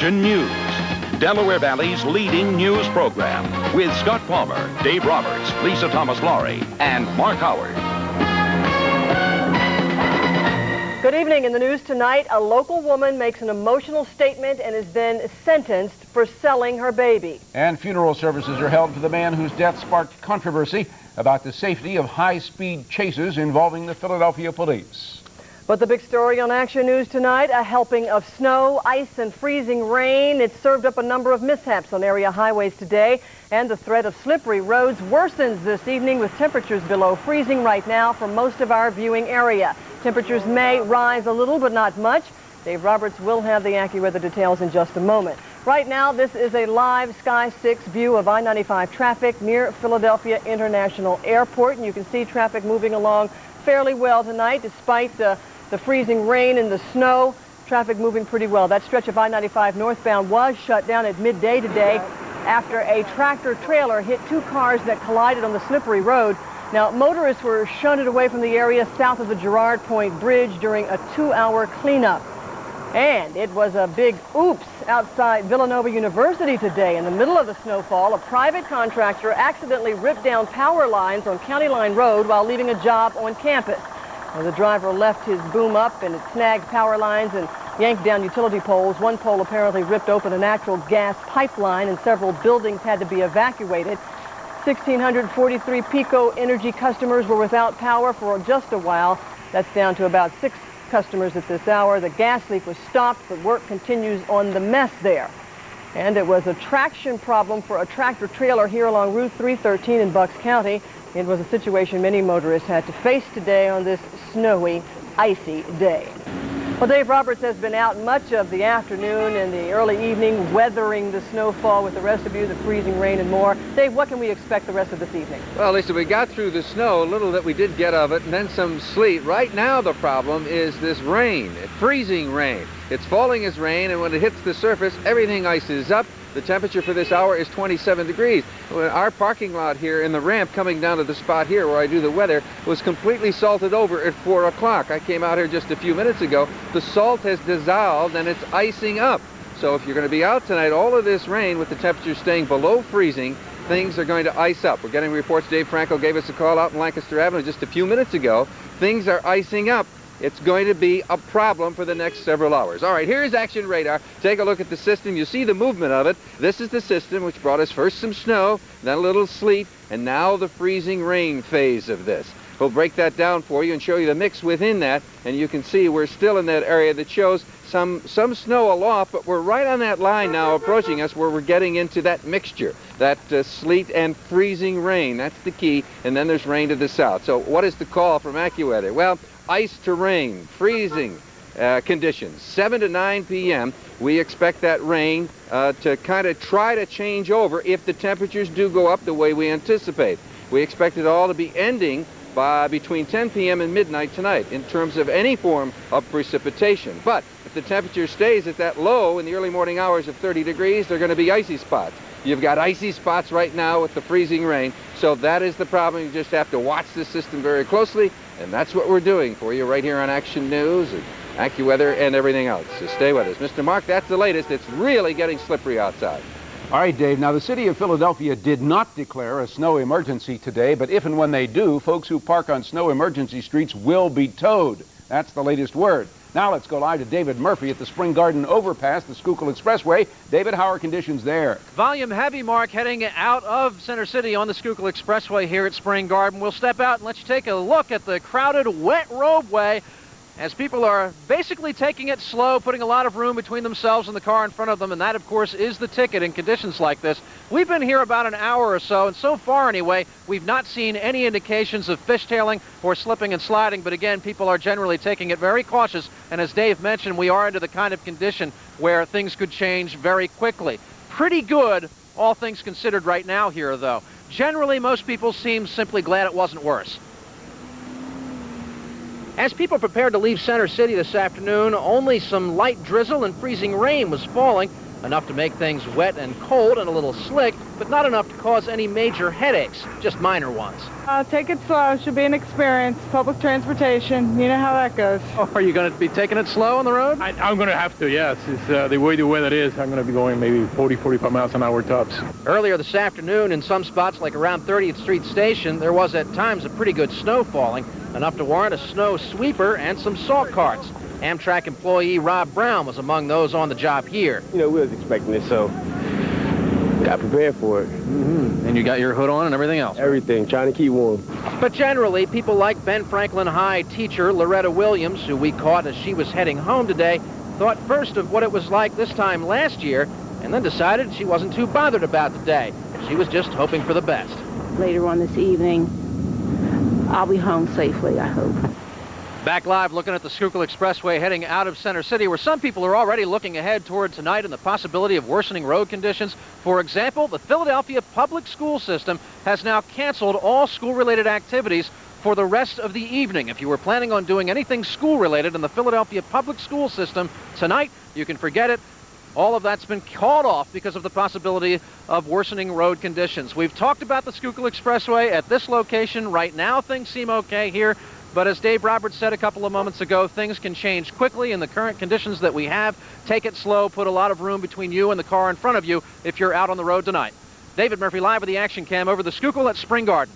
Action News, Delaware Valley's leading news program, with Scott Palmer, Dave Roberts, Lisa Thomas-Laurie, and Mark Howard. Good evening. In the news tonight, a local woman makes an emotional statement and is then sentenced for selling her baby. And funeral services are held for the man whose death sparked controversy about the safety of high-speed chases involving the Philadelphia police. But the big story on Action News tonight, a helping of snow, ice, and freezing rain. It served up a number of mishaps on area highways today, and the threat of slippery roads worsens this evening with temperatures below freezing right now for most of our viewing area. Temperatures may rise a little, but not much. Dave Roberts will have the AccuWeather details in just a moment. Right now, this is a live Sky 6 view of I-95 traffic near Philadelphia International Airport, and you can see traffic moving along fairly well tonight despite the freezing rain and the snow. Traffic moving pretty well. That stretch of I-95 northbound was shut down at midday today after a tractor trailer hit two cars that collided on the slippery road. Now, motorists were shunted away from the area south of the Girard Point Bridge during a 2-hour cleanup. And it was a big oops outside Villanova University today. In the middle of the snowfall, a private contractor accidentally ripped down power lines on County Line Road while leaving a job on campus. Now, the driver left his boom up and it snagged power lines and yanked down utility poles. One pole apparently ripped open a natural gas pipeline and several buildings had to be evacuated. 1,643 Pico Energy customers were without power for just a while. That's down to about 6 customers at this hour. The gas leak was stopped, but work continues on the mess there. And it was a traction problem for a tractor trailer here along Route 313 in Bucks County. It was a situation many motorists had to face today on this snowy, icy day. Well, Dave Roberts has been out much of the afternoon and the early evening, weathering the snowfall with the rest of you, the freezing rain and more. Dave, what can we expect the rest of this evening? Well, Lisa, we got through the snow, a little that we did get of it, and then some sleet. Right now, the problem is this rain, freezing rain. It's falling as rain, and when it hits the surface, everything ices up. The temperature for this hour is 27 degrees. Our parking lot here in the ramp coming down to the spot here where I do the weather was completely salted over at 4 o'clock. I came out here just a few minutes ago. The salt has dissolved and it's icing up. So if you're going to be out tonight, all of this rain with the temperature staying below freezing, things are going to ice up. We're getting reports. Dave Franco gave us a call out in Lancaster Avenue just a few minutes ago. Things are icing up. It's going to be a problem for the next several hours. All right, here's Action Radar. Take a look at the system. You see the movement of it. This is the system which brought us first some snow, then a little sleet, and now the freezing rain phase of this. We'll break that down for you and show you the mix within that, and you can see we're still in that area that shows some snow aloft, but we're right on that line now approaching us where we're getting into that mixture, that sleet and freezing rain. That's the key, and then there's rain to the south. So what is the call from AccuWeather? Well, ice to rain, freezing conditions. 7 to 9 p.m. we expect that rain to kind of try to change over if the temperatures do go up the way we anticipate. We expect it all to be ending by between 10 p.m. and midnight tonight in terms of any form of precipitation. But if the temperature stays at that low in the early morning hours of 30 degrees, they're going to be icy spots. You've got icy spots right now with the freezing rain, so that is the problem. You just have to watch the system very closely, and that's what we're doing for you right here on Action News and AccuWeather and everything else. So stay with us. Mr. Mark, that's the latest. It's really getting slippery outside. All right, Dave. Now, the city of Philadelphia did not declare a snow emergency today, but if and when they do, folks who park on snow emergency streets will be towed. That's the latest word. Now let's go live to David Murphy at the Spring Garden Overpass, the Schuylkill Expressway. David, how are conditions there? Volume heavy, Mark, heading out of Center City on the Schuylkill Expressway here at Spring Garden. We'll step out and let you take a look at the crowded wet roadway as people are basically taking it slow, putting a lot of room between themselves and the car in front of them, and that, of course, is the ticket in conditions like this. We've been here about an hour or so, and so far, anyway, we've not seen any indications of fishtailing or slipping and sliding, but again, people are generally taking it very cautious, and as Dave mentioned, we are into the kind of condition where things could change very quickly. Pretty good, all things considered right now here, though. Generally, most people seem simply glad it wasn't worse. As people prepared to leave Center City this afternoon, only some light drizzle and freezing rain was falling. Enough to make things wet and cold and a little slick, but not enough to cause any major headaches, just minor ones. Take it slow. Should be an experience. Public transportation. You know how that goes. Oh, are you going to be taking it slow on the road? I'm going to have to, yes. It's the way the weather is. I'm going to be going maybe 40, 45 miles an hour tops. Earlier this afternoon, in some spots like around 30th Street Station, there was at times a pretty good snow falling, enough to warrant a snow sweeper and some salt carts. Amtrak employee Rob Brown was among those on the job here. You know, we was expecting it, so got prepared for it. And you got your hood on and everything else? Everything, trying to keep warm. But generally, people like Ben Franklin High teacher Loretta Williams, who we caught as she was heading home today, thought first of what it was like this time last year, and then decided she wasn't too bothered about the day. She was just hoping for the best. Later on this evening, I'll be home safely, I hope. Back live looking at the Schuylkill Expressway heading out of Center City, where some people are already looking ahead toward tonight and the possibility of worsening road conditions. For example, the Philadelphia public school system has now canceled all school-related activities for the rest of the evening. If you were planning on doing anything school-related in the Philadelphia public school system tonight, you can forget it. All of that's been called off because of the possibility of worsening road conditions. We've talked about the Schuylkill Expressway at this location. Right now, things seem okay here. But as Dave Roberts said a couple of moments ago, things can change quickly in the current conditions that we have. Take it slow, put a lot of room between you and the car in front of you if you're out on the road tonight. David Murphy live with the Action Cam over the Schuylkill at Spring Garden.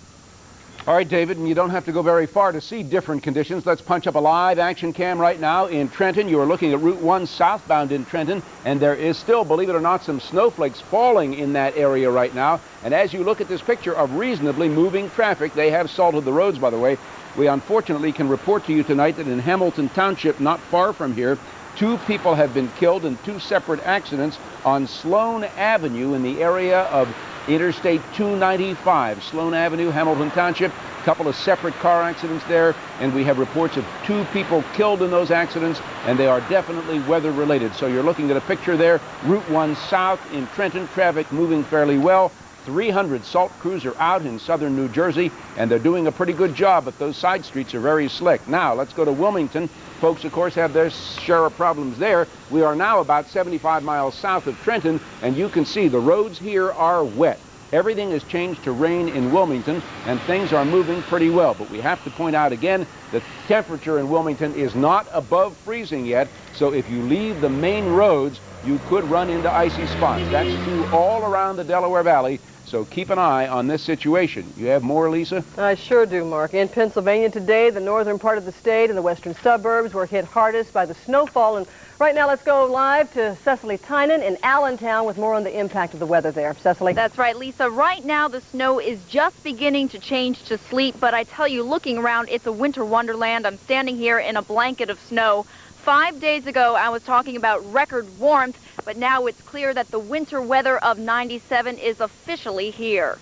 All right, David, and you don't have to go very far to see different conditions. Let's punch up a live Action Cam right now in Trenton. You are looking at Route 1 southbound in Trenton, and there is still, believe it or not, some snowflakes falling in that area right now. And as you look at this picture of reasonably moving traffic, they have salted the roads, by the way. We unfortunately can report to you tonight that in Hamilton Township, not far from here, 2 people have been killed in 2 separate accidents on Sloan Avenue in the area of Interstate 295. Sloan Avenue, Hamilton Township, a couple of separate car accidents there, and we have reports of 2 people killed in those accidents, and they are definitely weather-related. So you're looking at a picture there, Route 1 south in Trenton, traffic moving fairly well. 300 salt crews are out in southern New Jersey, and they're doing a pretty good job, but those side streets are very slick. Now, let's go to Wilmington. Folks, of course, have their share of problems there. We are now about 75 miles south of Trenton, and you can see the roads here are wet. Everything has changed to rain in Wilmington, and things are moving pretty well. But we have to point out again that temperature in Wilmington is not above freezing yet, so if you leave the main roads, you could run into icy spots. That's true all around the Delaware Valley. So keep an eye on this situation. You have more, Lisa? I sure do, Mark. In Pennsylvania today, the northern part of the state and the western suburbs were hit hardest by the snowfall. And right now, let's go live to Cecily Tynan in Allentown with more on the impact of the weather there. Cecily? That's right, Lisa. Right now, the snow is just beginning to change to sleet, but I tell you, looking around, it's a winter wonderland. I'm standing here in a blanket of snow. 5 days ago, I was talking about record warmth, but now it's clear that the winter weather of 97 is officially here.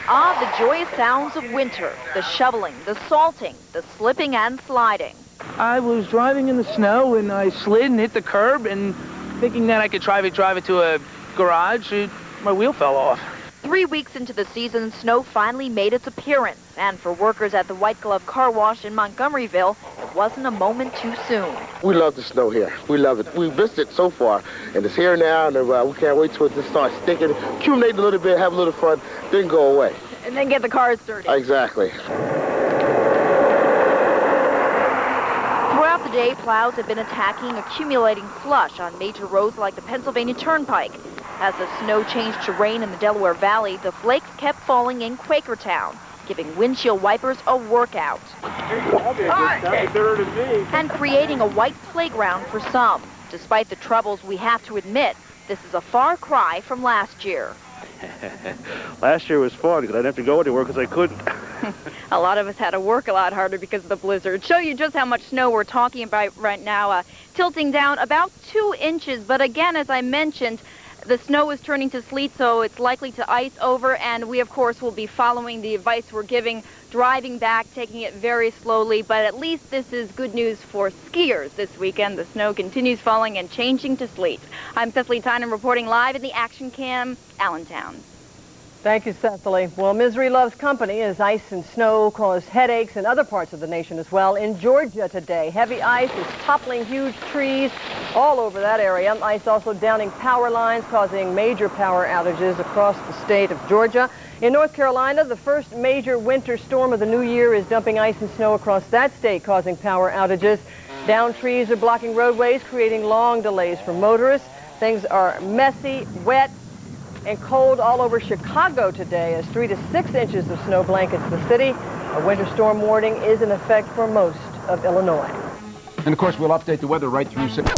Ah, the joyous sounds of winter, the shoveling, the salting, the slipping and sliding. I was driving in the snow and I slid and hit the curb, and thinking that I could drive it to a garage, my wheel fell off. 3 weeks into the season, snow finally made its appearance. And for workers at the White Glove Car Wash in Montgomeryville, it wasn't a moment too soon. We love the snow here. We love it. We've missed it so far, and it's here now, and we can't wait till it just starts sticking, accumulate a little bit, have a little fun, then go away. And then get the cars dirty. Exactly. Throughout the day, plows have been attacking accumulating slush on major roads like the Pennsylvania Turnpike. As the snow changed to rain in the Delaware Valley, the flakes kept falling in Quakertown, giving windshield wipers a workout. And creating a white playground for some. Despite the troubles, we have to admit, this is a far cry from last year. Last year was fun because I didn't have to go anywhere because I couldn't. A lot of us had to work a lot harder because of the blizzard. Show you just how much snow we're talking about right now. Tilting down about 2 inches, but again, as I mentioned, the snow is turning to sleet, so it's likely to ice over, and we, of course, will be following the advice we're giving, driving back, taking it very slowly, but at least this is good news for skiers this weekend. The snow continues falling and changing to sleet. I'm Cecily Tynan reporting live in the Action Cam, Allentown. Thank you, Cecily. Well, misery loves company as ice and snow cause headaches in other parts of the nation as well. In Georgia today, heavy ice is toppling huge trees all over that area. Ice also downing power lines, causing major power outages across the state of Georgia. In North Carolina, the first major winter storm of the new year is dumping ice and snow across that state, causing power outages. Downed trees are blocking roadways, creating long delays for motorists. Things are messy, wet, and cold all over Chicago today as 3 to 6 inches of snow blankets the city. A winter storm warning is in effect for most of Illinois. And of course, we'll update the weather right through 6.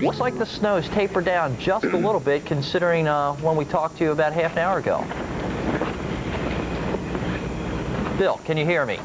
Looks like the snow has tapered down just a little bit considering when we talked to you about half an hour ago. Bill, can you hear me?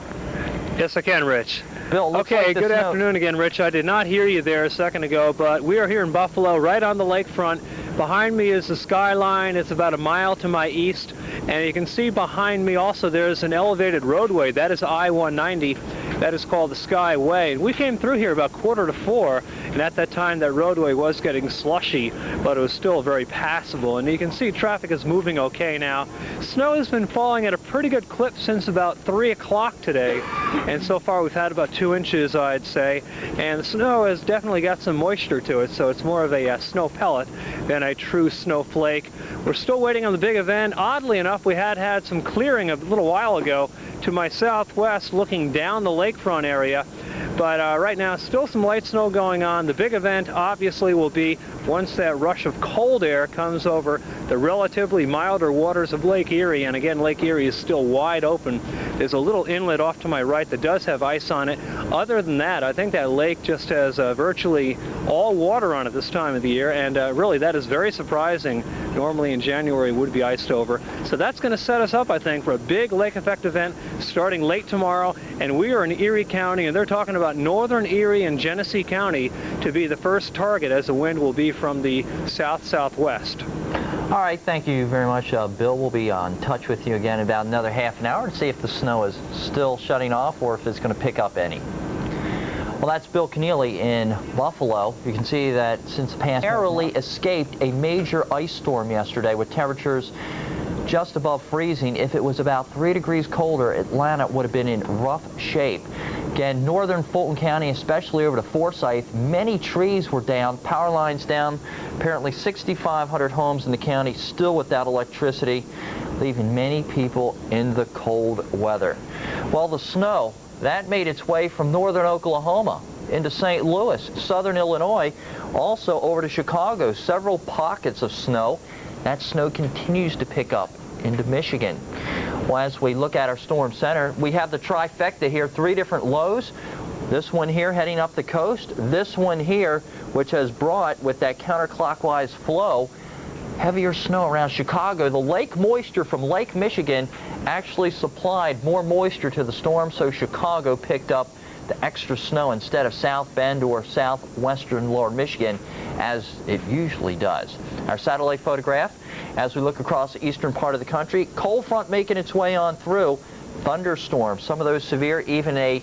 Yes, I can, Rich. Bill, looks okay, like the good snow... afternoon again, Rich. I did not hear you there a second ago, but we are here in Buffalo, right on the lakefront. Behind me is the skyline. It's about a mile to my east, and you can see behind me also there's an elevated roadway. That is I-190. That is called the Skyway. And we came through here about 3:45, and at that time that roadway was getting slushy, but it was still very passable. And you can see traffic is moving okay now. Snow has been falling at a pretty good clip since about 3 o'clock today, and so far we've had about 2 inches, I'd say. And the snow has definitely got some moisture to it, so it's more of a snow pellet than a true snowflake. We're still waiting on the big event. Oddly enough, we had some clearing a little while ago to my southwest looking down the lakefront area, but right now still some light snow going on. The big event obviously will be once that rush of cold air comes over the relatively milder waters of Lake Erie, and again Lake Erie is still wide open. There's a little inlet off to my right that does have ice on it. Other than that, I think that lake just has virtually all water on it this time of the year, and really that is very surprising. Normally in January it would be iced over. So that's going to set us up, I think, for a big lake effect event starting late tomorrow. And we are in Erie County, and they're talking about northern Erie and Genesee County to be the first target, as the wind will be from the south-southwest. All right, thank you very much, Bill. We'll be on touch with you again in about another half an hour to see if the snow is still shutting off or if it's going to pick up any. Well, that's Bill Keneally in Buffalo. You can see that since the past narrowly escaped a major ice storm yesterday with temperatures just above freezing. If it was about 3 degrees colder, Atlanta would have been in rough shape. Again, northern Fulton County, especially over to Forsyth, many trees were down, power lines down. Apparently 6,500 homes in the county still without electricity, leaving many people in the cold weather. Well, the snow, that made its way from northern Oklahoma into St. Louis, southern Illinois, also over to Chicago. Several pockets of snow. That snow continues to pick up into Michigan. Well, as we look at our storm center, we have the trifecta here, 3 different lows. This one here heading up the coast. This one here, which has brought, with that counterclockwise flow, heavier snow around Chicago. The lake moisture from Lake Michigan actually supplied more moisture to the storm, so Chicago picked up the extra snow instead of South Bend or southwestern Lower Michigan, as it usually does. Our satellite photograph, as we look across the eastern part of the country, cold front making its way on through, thunderstorms, some of those severe, even a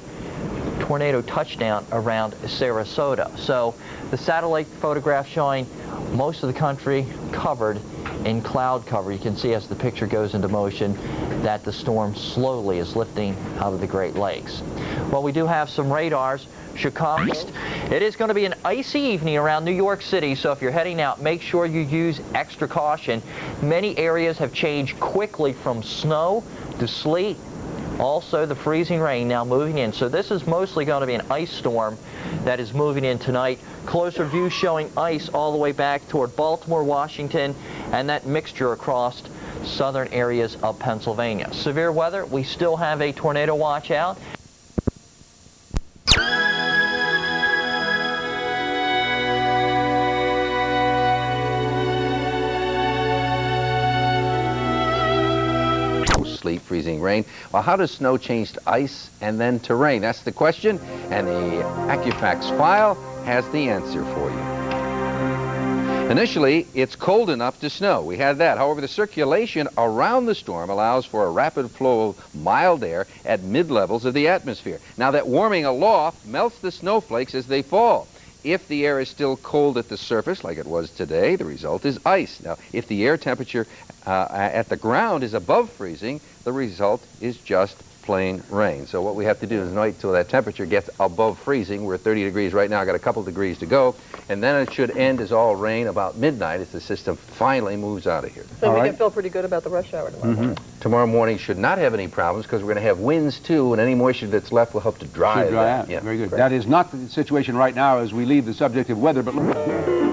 tornado touchdown around Sarasota. So the satellite photograph showing most of the country covered in cloud cover. You can see as the picture goes into motion that the storm slowly is lifting out of the Great Lakes. Well, we do have some radars. Chicago. It is going to be an icy evening around New York City, so if you're heading out, make sure you use extra caution. Many areas have changed quickly from snow to sleet Also, the freezing rain now moving in. So this is mostly going to be an ice storm that is moving in tonight. Closer view showing ice all the way back toward Baltimore, Washington, and that mixture across southern areas of Pennsylvania. Severe weather, we still have a tornado watch out. Sleet, freezing rain. Well, how does snow change to ice and then to rain? That's the question, and the AccuFacts file has the answer for you. Initially, it's cold enough to snow. We had that. However, the circulation around the storm allows for a rapid flow of mild air at mid-levels of the atmosphere. Now, that warming aloft melts the snowflakes as they fall. If the air is still cold at the surface, like it was today, the result is ice. Now, if the air temperature at the ground is above freezing, the result is just plain rain. So what we have to do is wait till that temperature gets above freezing. We're at 30 degrees right now, got a couple degrees to go, and then it should end as all rain about midnight as the system finally moves out of here. So we can feel pretty good about the rush hour tomorrow morning. Tomorrow morning should not have any problems because we're going to have winds too, and any moisture that's left will help to dry Should dry that. out. Yeah. Very good. Correct. That is not the situation right now as we leave the subject of weather, but look.